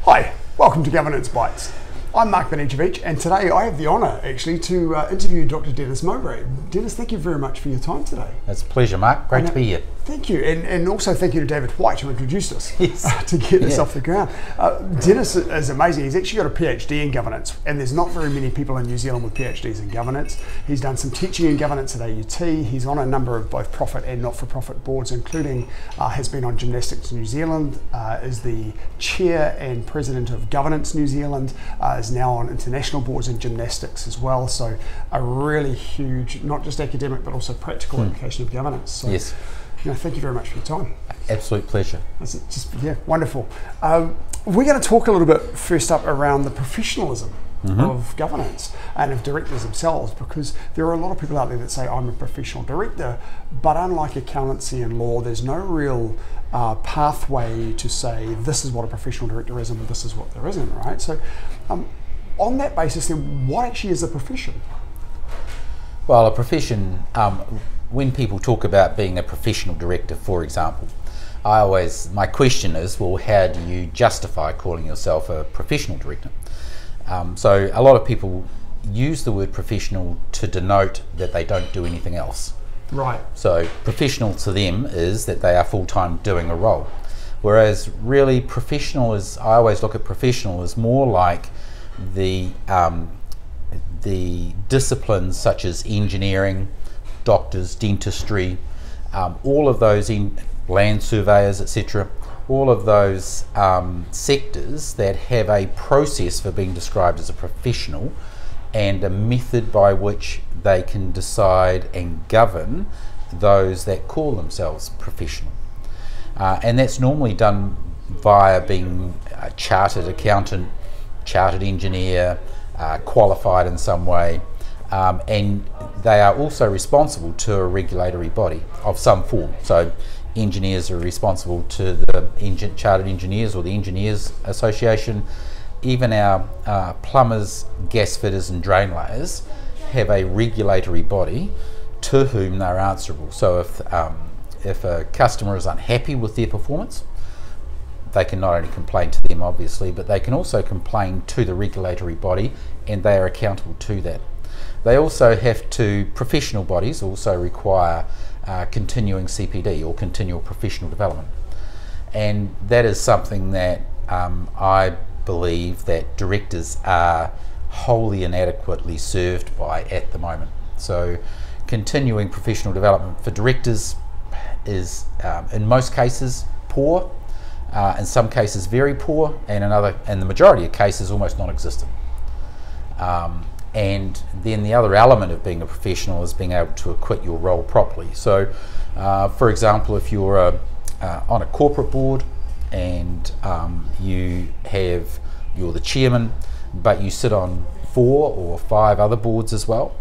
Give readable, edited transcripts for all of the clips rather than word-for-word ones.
Hi, welcome to Governance Bites. I'm Mark Banicevich, and today I have the honour actually to interview Dr Denis Mowbray. Denis, thank you very much for your time today. It's a pleasure, Mark. Great to be here. Thank you, and also thank you to David White who introduced us to get this off the ground. Denis is amazing. He's actually got a PhD in governance, and there's not very many people in New Zealand with PhDs in governance. He's done some teaching in governance at AUT. He's on a number of both profit and not-for-profit boards, including has been on Gymnastics New Zealand, is the chair and president of Governance New Zealand, is now on international boards in gymnastics as well. So a really huge, not just academic, but also practical application of governance. So, yes. Thank you very much for your time. Absolute pleasure. It's just, wonderful. We're going to talk a little bit first up around the professionalism of governance and of directors themselves, because there are a lot of people out there that say, I'm a professional director, but unlike accountancy and law, there's no real pathway to say this is what a professional director is and this is what there isn't, right? So on that basis, then what actually is a profession? Well, a profession, when people talk about being a professional director, for example, my question is, well, how do you justify calling yourself a professional director? So a lot of people use the word professional to denote that they don't do anything else. Right. So professional to them is that they are full-time doing a role. Whereas really professional is, I always look at professional as more like the disciplines such as engineering, doctors, dentistry, all of those land surveyors, etc., all of those sectors that have a process for being described as a professional and a method by which they can decide and govern those that call themselves professional. And that's normally done via being a chartered accountant, chartered engineer, qualified in some way, and they are also responsible to a regulatory body of some form. So engineers are responsible to the Chartered Engineers or the Engineers Association. Even our plumbers, gas fitters and drain layers have a regulatory body to whom they're answerable. So if a customer is unhappy with their performance, they can not only complain to them obviously, but they can also complain to the regulatory body, and they are accountable to that. They also have to, professional bodies also require continuing CPD or continual professional development. And that is something that I believe that directors are wholly inadequately served by at the moment. So continuing professional development for directors is in most cases poor, in some cases very poor, and in the majority of cases almost non-existent. And then the other element of being a professional is being able to acquit your role properly. So for example, if you're on a corporate board and you're the chairman, but you sit on 4 or 5 other boards as well,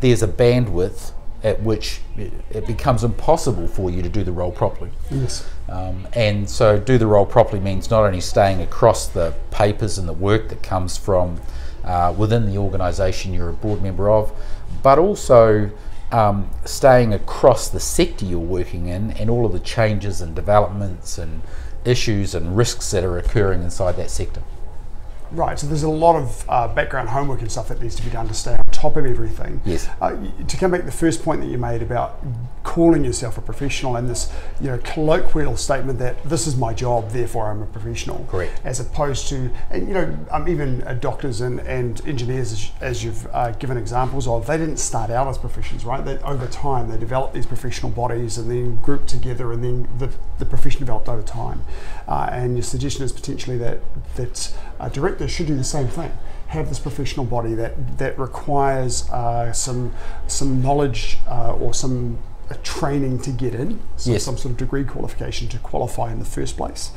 there's a bandwidth at which it becomes impossible for you to do the role properly. Yes. And so do the role properly means not only staying across the papers and the work that comes from within the organisation you're a board member of, but also staying across the sector you're working in and all of the changes and developments and issues and risks that are occurring inside that sector. Right, so there's a lot of background homework and stuff that needs to be done to stay on top of everything. Yes. To come back to the first point that you made about calling yourself a professional and this colloquial statement that this is my job, therefore I'm a professional. Correct. As opposed to, and even doctors and engineers, as you've given examples of, they didn't start out as professions, right? Over time they developed these professional bodies and then grouped together, and then the profession developed over time. And your suggestion is potentially that directors should do the same thing. Have this professional body that requires some knowledge or some training to get in, so yes. some sort of degree qualification to qualify in the first place.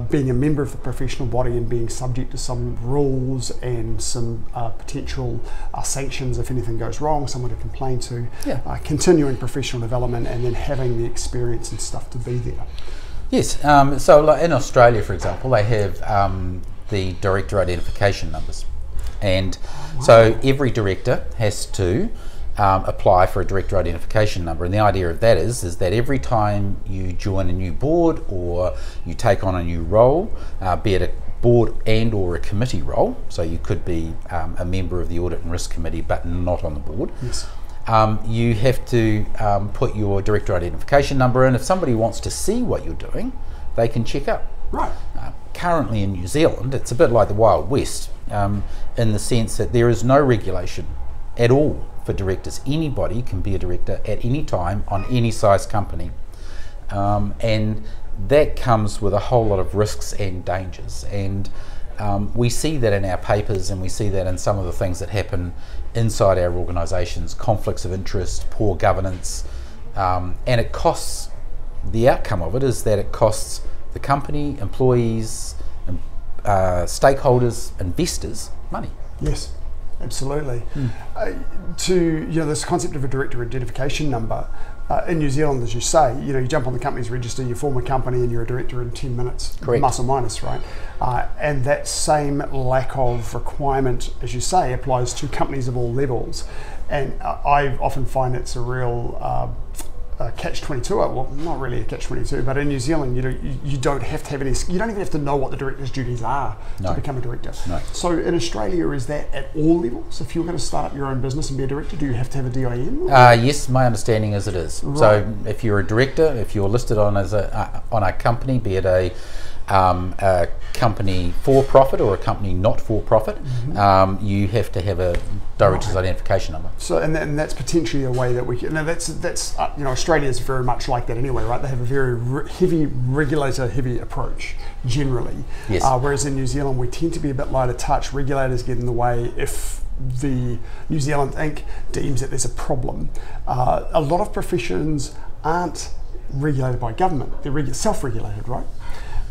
Being a member of the professional body and being subject to some rules and some potential sanctions if anything goes wrong, someone to complain to. Yeah. Continuing professional development, and then having the experience and stuff to be there. Yes. So like in Australia, for example, they have the director identification numbers, and so every director has to apply for a director identification number. And the idea of that is that every time you join a new board or you take on a new role, be it a board and or a committee role, so you could be a member of the Audit and Risk Committee but not on the board, yes. You have to put your director identification number in. If somebody wants to see what you're doing, they can check up. Right. Currently in New Zealand, it's a bit like the Wild West, in the sense that there is no regulation at all for directors. Anybody can be a director at any time on any size company, and that comes with a whole lot of risks and dangers, and we see that in our papers, and we see that in some of the things that happen inside our organisations: conflicts of interest, poor governance, and it costs. The outcome of it is that it costs the company, employees, stakeholders, investors money. Yes, absolutely. This concept of a director identification number in New Zealand, as you say, you jump on the company's register, you form a company, and you're a director in 10 minutes, correct, plus or minus, right? And that same lack of requirement, as you say, applies to companies of all levels. And I often find it's a real catch-22. Well, not really a catch-22, but in New Zealand, you don't have to have any. You don't even have to know what the director's duties are to become a director. No. So in Australia, is that at all levels? If you're going to start up your own business and be a director, do you have to have a DIN? Yes, my understanding is it is. Right. So if you're a director, if you're listed on as on a company, be it a company for profit or a company not for profit, you have to have a director's identification number. So and that's potentially a way that we can. Now that's Australia is very much like that anyway, right? They have a very heavy regulator-heavy approach generally. Yes. Whereas in New Zealand we tend to be a bit lighter touch. Regulators get in the way if the New Zealand Inc. deems that there's a problem. A lot of professions aren't regulated by government; they're self-regulated, right?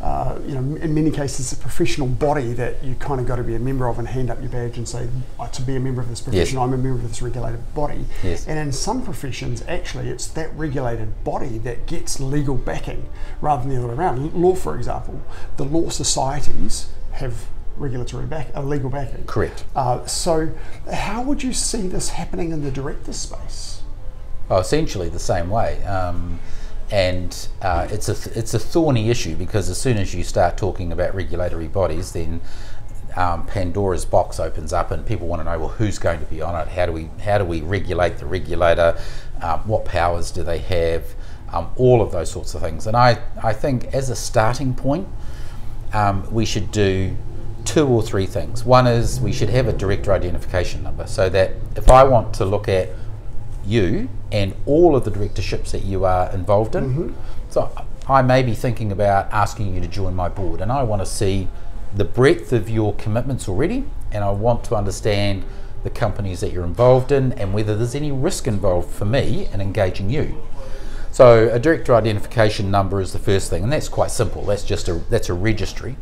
In many cases, it's a professional body that you kind of got to be a member of and hand up your badge and say, to be a member of this profession, yes, I'm a member of this regulated body. Yes. And in some professions, actually, it's that regulated body that gets legal backing rather than the other way around. Law, for example, the law societies have legal backing. Correct. So how would you see this happening in the director space? Well, essentially the same way. And it's a thorny issue, because as soon as you start talking about regulatory bodies, then Pandora's box opens up, and people want to know, well, who's going to be on it? How do we regulate the regulator? What powers do they have? All of those sorts of things. And I think as a starting point, we should do 2 or 3 things. One is we should have a director identification number, so that if I want to look at you and all of the directorships that you are involved in, so I may be thinking about asking you to join my board, and I want to see the breadth of your commitments already, and I want to understand the companies that you're involved in and whether there's any risk involved for me in engaging you. So a director identification number is the first thing, and that's quite simple. That's a registry.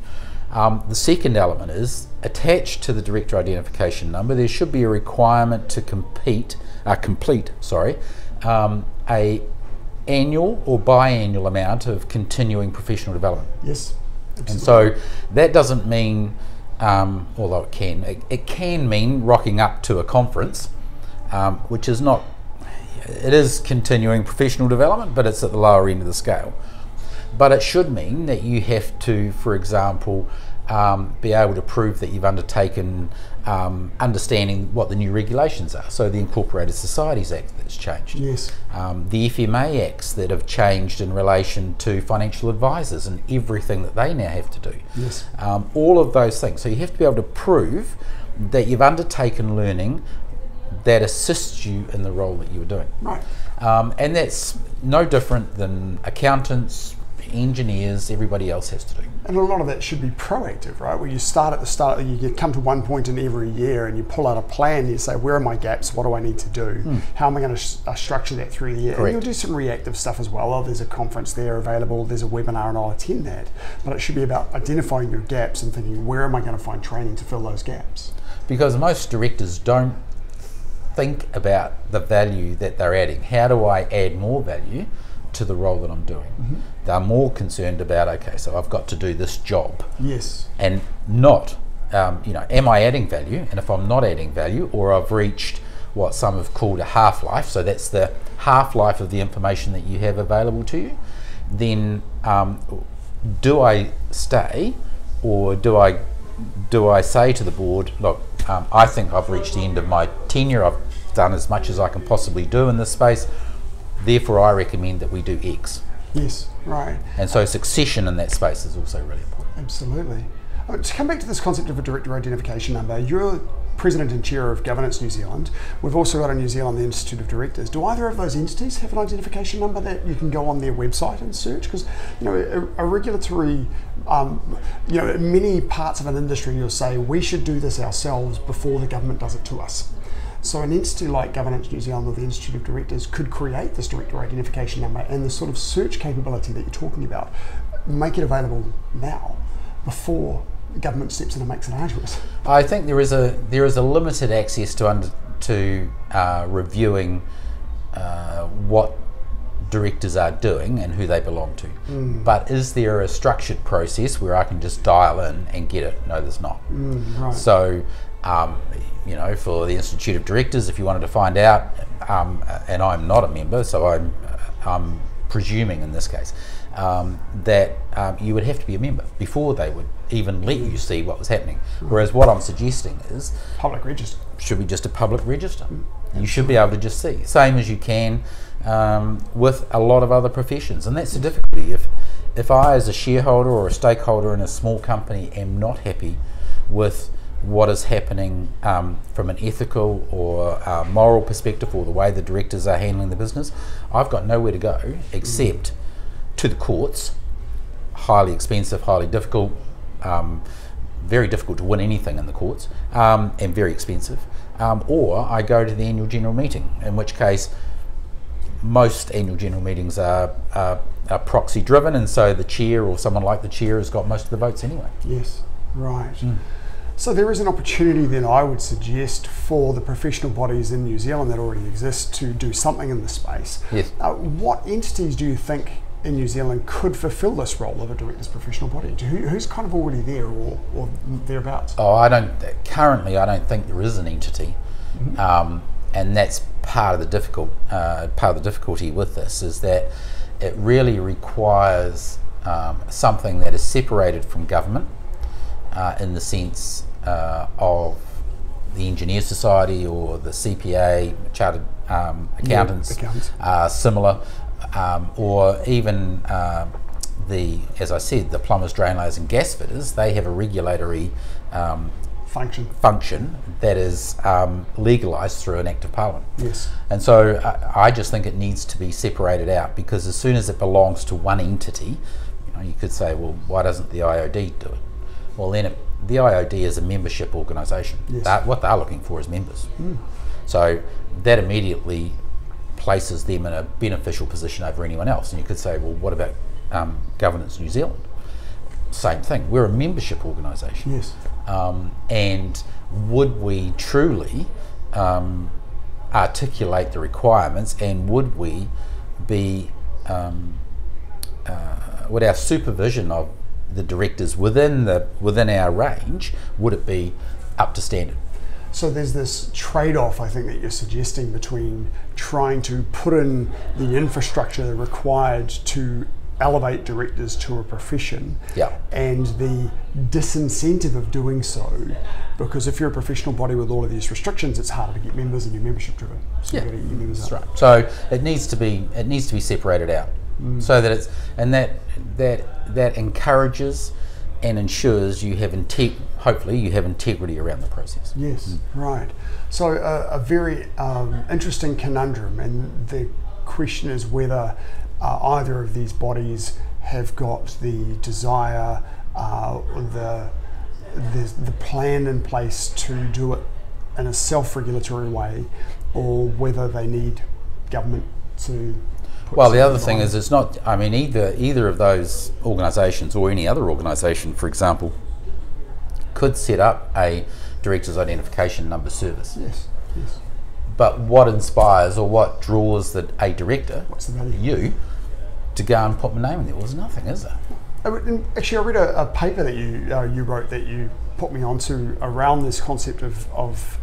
The second element is, attached to the director identification number, there should be a requirement to complete a annual or biannual amount of continuing professional development. Yes, absolutely. And so that doesn't mean, although it can mean rocking up to a conference, which is not. It is continuing professional development, but it's at the lower end of the scale. But it should mean that you have to, for example, be able to prove that you've undertaken understanding what the new regulations are. So the Incorporated Societies Act that's changed. Yes. The FMA Acts that have changed in relation to financial advisors and everything that they now have to do. Yes. All of those things. So you have to be able to prove that you've undertaken learning that assists you in the role that you were doing. Right. And that's no different than accountants, engineers, everybody else has to do. And a lot of that should be proactive, right? Where you start at the start, you come to one point in every year and you pull out a plan, you say, where are my gaps? What do I need to do? How am I going to structure that through the year? Correct. And you'll do some reactive stuff as well. Oh, there's a conference there available, there's a webinar, and I'll attend that. But it should be about identifying your gaps and thinking, where am I going to find training to fill those gaps? Because most directors don't think about the value that they're adding. How do I add more value to the role that I'm doing? They're more concerned about, okay, so I've got to do this job. Yes. And not, am I adding value? And if I'm not adding value, or I've reached what some have called a half-life, so that's the half-life of the information that you have available to you, then do I stay, or do I say to the board, look, I think I've reached the end of my tenure, I've done as much as I can possibly do in this space, therefore I recommend that we do X. Yes, right. And so succession in that space is also really important. Absolutely. To come back to this concept of a director identification number, you're President and Chair of Governance New Zealand. We've also got in New Zealand the Institute of Directors. Do either of those entities have an identification number that you can go on their website and search? Because a regulatory, in many parts of an industry you'll say we should do this ourselves before the government does it to us. So an entity like Governance New Zealand or the Institute of Directors could create this director identification number and the sort of search capability that you're talking about, make it available now before the government steps in and makes it arduous. I think there is a limited access to reviewing what directors are doing and who they belong to. But is there a structured process where I can just dial in and get it? No, there's not. Right. So, for the Institute of Directors, if you wanted to find out, and I'm not a member, so I'm presuming in this case, that you would have to be a member before they would even let you see what was happening. Whereas what I'm suggesting is public register. Should be just a public register. You should be able to just see, same as you can with a lot of other professions, and that's the difficulty. If I, as a shareholder or a stakeholder in a small company, am not happy with what is happening from an ethical or moral perspective, or the way the directors are handling the business, I've got nowhere to go except to the courts. Highly expensive, highly difficult, very difficult to win anything in the courts, and very expensive. Or I go to the annual general meeting, in which case most annual general meetings are proxy driven, and so the chair or someone like the chair has got most of the votes anyway. Yes, right. So there is an opportunity then, I would suggest, for the professional bodies in New Zealand that already exist to do something in the space. Yes. What entities do you think in New Zealand could fulfil this role of a director's professional body? Who's kind of already there or thereabouts? Currently I don't think there is an entity. And that's part of the difficulty with this, is that it really requires something that is separated from government, in the sense of the Engineer Society or the CPA, Chartered Accountants, similar, or even as I said, the plumbers, drainlayers and gas fitters. They have a regulatory function that is legalised through an Act of Parliament. Yes. And so I just think it needs to be separated out, because as soon as it belongs to one entity, you could say, well, why doesn't the IOD do it? Well, then the IOD is a membership organisation. Yes. What they're looking for is members. So that immediately places them in a beneficial position over anyone else. And you could say, well, what about Governance New Zealand? Same thing. We're a membership organisation. Yes. And would we truly articulate the requirements, and would we be would our supervision of the directors within our range, would it be up to standard? So there's this trade-off, I think, that you're suggesting between trying to put in the infrastructure required to elevate directors to a profession, and the disincentive of doing so, because if you're a professional body with all of these restrictions, it's harder to get members, and you're membership driven. So you've got to get your members up. Right. So it needs to be separated out, so that it's, and that encourages and ensures you have hopefully you have integrity around the process. Yes, right. So a very interesting conundrum, and the question is whether either of these bodies have got the desire, the plan in place to do it in a self-regulatory way, or whether they need government to. Well, the other thing is, it's not. I mean, either of those organisations, or any other organisation, for example, could set up a directors' identification number service. Yes. Yes. But what inspires or what draws a director, what's the value? You, to go and put my name in there? Well, there's nothing, is there? Actually, I read a paper that you wrote that you put me onto around this concept of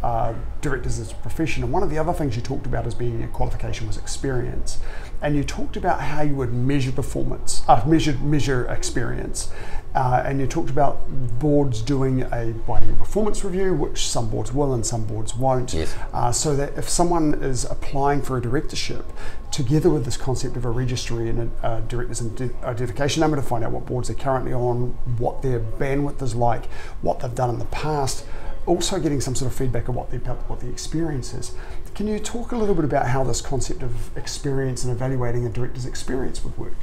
directors as a profession, and one of the other things you talked about as being a qualification was experience, and you talked about how you would measure performance, measure experience, and you talked about boards doing a biannual performance review, which some boards will and some boards won't. Yes. So that if someone is applying for a directorship, together with this concept of a registry and a directors identification number to find out what boards they're currently on, what their bandwidth is like, what they've done in the past, also getting some sort of feedback of what the experience is. Can you talk a little bit about how this concept of experience and evaluating a director's experience would work?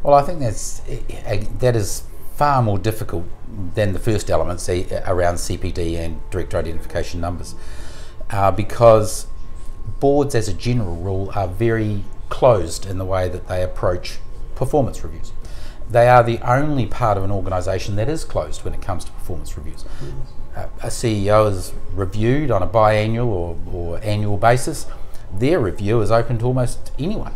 Well, I think that is far more difficult than the first elements around CPD and director identification numbers, because boards as a general rule are very closed in the way that they approach performance reviews. They are the only part of an organisation that is closed when it comes to performance reviews. A CEO is reviewed on a biannual or annual basis. Their review is open to almost anyone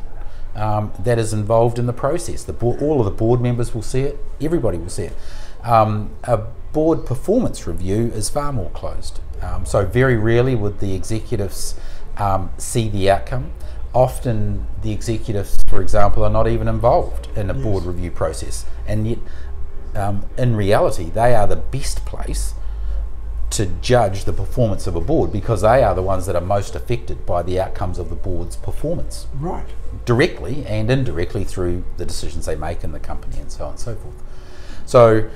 that is involved in the process. All of the board members will see it, everybody will see it. A board performance review is far more closed. So very rarely would the executives see the outcome. Often the executives, for example, are not even involved in a board review process, and yet in reality they are the best place to judge the performance of a board, because they are the ones that are most affected by the outcomes of the board's performance. Right. Directly and indirectly through the decisions they make in the company and so on and so forth. So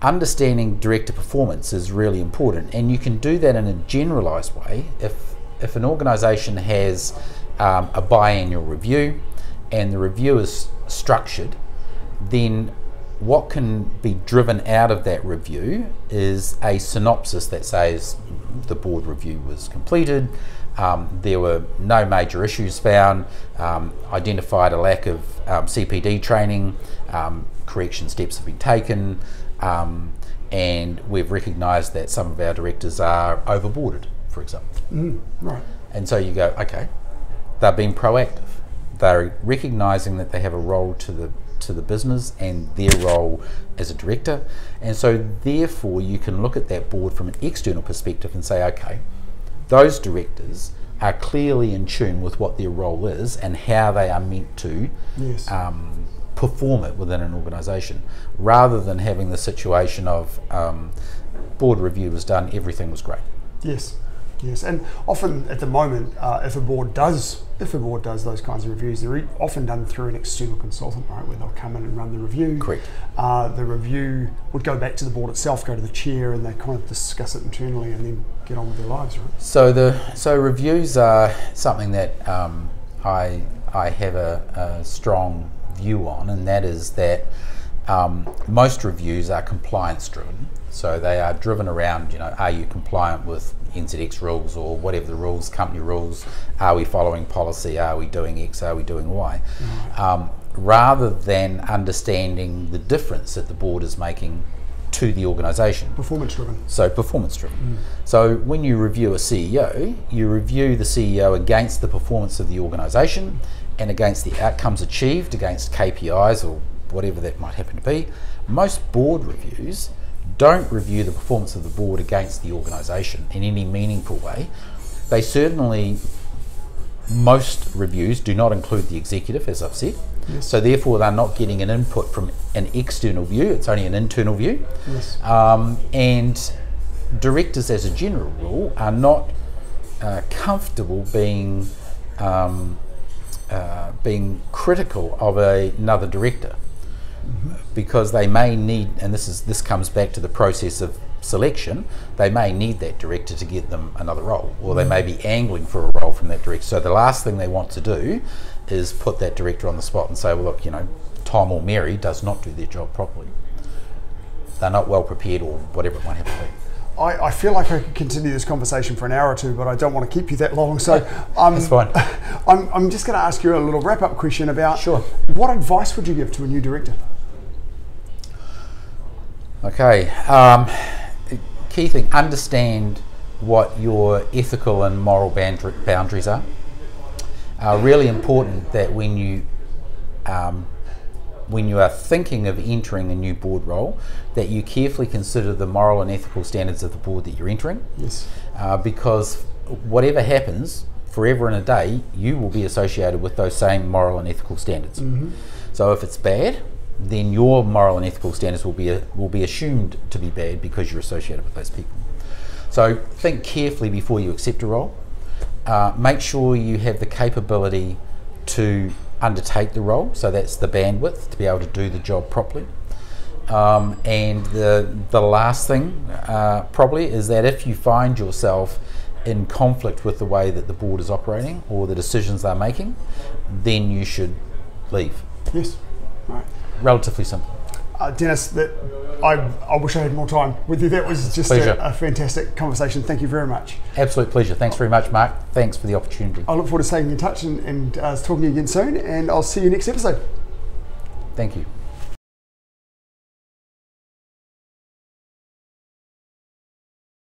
understanding director performance is really important, and you can do that in a generalised way. If an organisation has a biannual review and the review is structured, then what can be driven out of that review is a synopsis that says the board review was completed, there were no major issues found, identified a lack of CPD training, correction steps have been taken, and we've recognised that some of our directors are overboarded, for example. Right. And so you go, okay, they're being proactive. They're recognising that they have a role to the business and their role as a director, and so therefore you can look at that board from an external perspective and say, okay, those directors are clearly in tune with what their role is and how they are meant to perform it within an organisation, rather than having the situation of board review was done, everything was great. Yes. Yes, and often at the moment, if a board does those kinds of reviews, they're often done through an external consultant, right, where they'll come in and run the review. Correct. The review would go back to the board itself, go to the chair, and they kind of discuss it internally and then get on with their lives, right? So reviews are something that I have a strong view on, and that is that most reviews are compliance driven. So they are driven around, are you compliant with NZX rules or whatever the rules, company rules? Are we following policy? Are we doing X? Are we doing Y? Rather than understanding the difference that the board is making to the organisation. Performance driven. So performance driven. So when you review a CEO, you review the CEO against the performance of the organisation and against the outcomes achieved, against KPIs or whatever that might happen to be. Most board reviews don't review the performance of the board against the organisation in any meaningful way. They certainly, most reviews do not include the executive, as I've said. Yes. So therefore they're not getting an input from an external view, it's only an internal view. Yes. And directors as a general rule are not comfortable being critical of another director. Because they may need, and this comes back to the process of selection, they may need that director to get them another role, or they may be angling for a role from that director. So the last thing they want to do is put that director on the spot and say, well, look, Tom or Mary does not do their job properly. They're not well prepared, or whatever it might have to be. I feel like I could continue this conversation for an hour or two, but I don't want to keep you that long. So that's fine. I'm just going to ask you a little wrap-up question about what advice would you give to a new director? Okay, key thing, understand what your ethical and moral boundaries are. Really important that when you when you are thinking of entering a new board role, that you carefully consider the moral and ethical standards of the board that you're entering. Yes. Because whatever happens, forever and a day, you will be associated with those same moral and ethical standards. So if it's bad, then your moral and ethical standards will be assumed to be bad because you're associated with those people. So think carefully before you accept a role. Make sure you have the capability to undertake the role, so that's the bandwidth to be able to do the job properly. And the last thing probably is that if you find yourself in conflict with the way that the board is operating or the decisions they're making, then you should leave. Yes. Right. Relatively simple. Denis, I wish I had more time with you. That was just a fantastic conversation. Thank you very much. Absolute pleasure. Thanks very much, Mark. Thanks for the opportunity. I look forward to staying in touch and talking again soon, and I'll see you next episode. Thank you.